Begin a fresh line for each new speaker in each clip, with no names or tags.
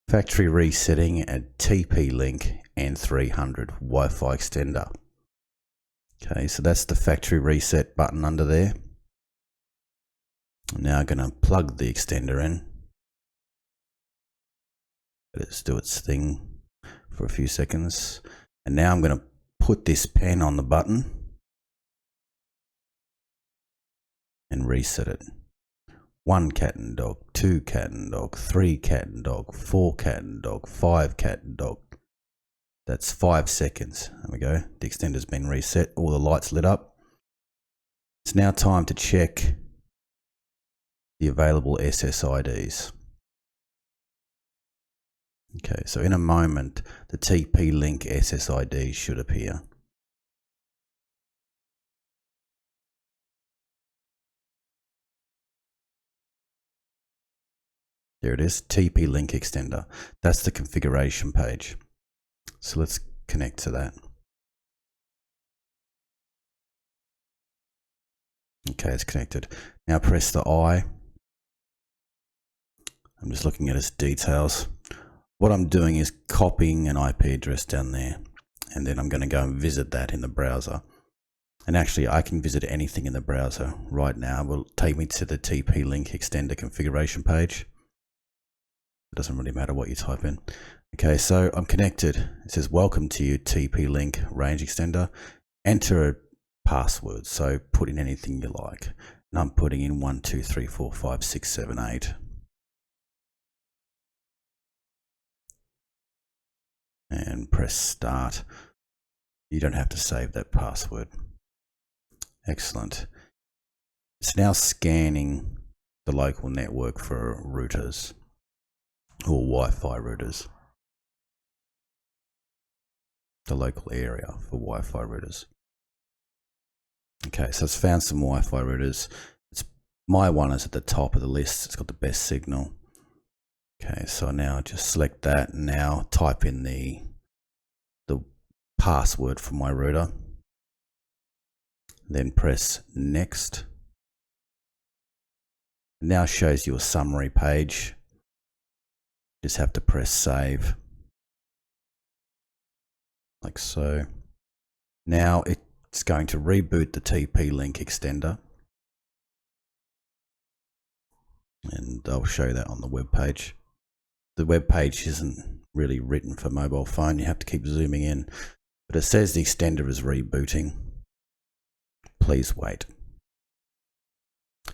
Factory resetting at TP-Link N300 Wi-Fi extender. Okay, so that's the factory reset button under there. I'm now going to plug the extender in. Let's do its thing for a few seconds. And now I'm going to put this pen on the button and reset it. 1 cat and dog, 2 cat and dog, 3 cat and dog, 4 cat and dog, 5 cat and dog. That's 5 seconds. There we go. The extender's been reset. All the lights lit up. It's now time to check the available SSIDs. Okay, so in a moment, the TP-Link SSID should appear. There it is, TP-Link Extender. That's the configuration page. So let's connect to that. Okay, it's connected. Now press the I. I'm just looking at its details. What I'm doing is copying an IP address down there, and then I'm going to go and visit that in the browser. And actually, I can visit anything in the browser right now. It will take me to the TP-Link Extender configuration page. It doesn't really matter what you type in. Okay, so I'm connected. It says, welcome to your TP-Link range extender. Enter a password, so put in anything you like. And I'm putting in 1, 2, 3, 4, 5, 6, 7, 8. And press start. You don't have to save that password. Excellent. It's now scanning the local network for routers or Wi-Fi routers. The local area for Wi-Fi routers. Okay, so it's found some Wi-Fi routers. My one is at the top of the list. It's got the best signal. Okay, so now just select that and now type in the password for my router. Then press next. It now shows you a summary page. Just have to press save. Like so. Now it's going to reboot the TP-Link extender. And I'll show you that on the web page. The web page isn't really written for mobile phone. You have to keep zooming in. But it says the extender is rebooting. Please wait.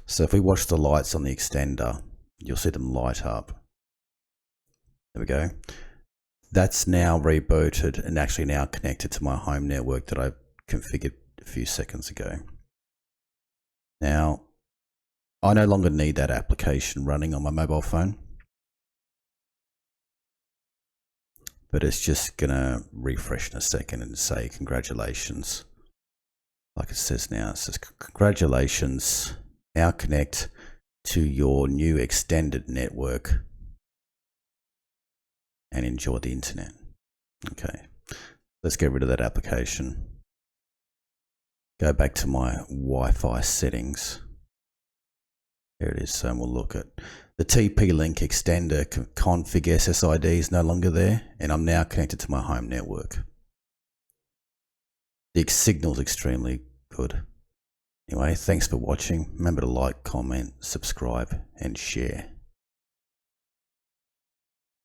So if we watch the lights on the extender, you'll see them light up. There we go. That's now rebooted and actually now connected to my home network that I configured a few seconds ago. Now, I no longer need that application running on my mobile phone, but it's just gonna refresh in a second and say congratulations. Like it says now, it says congratulations, now connect to your new extended network and enjoy the internet. Okay, let's get rid of that application. Go back to my Wi-Fi settings. There it is, so we'll look at the TP-Link Extender config SSID is no longer there, and I'm now connected to my home network. The signal's extremely good. Anyway, thanks for watching. Remember to like, comment, subscribe, and share.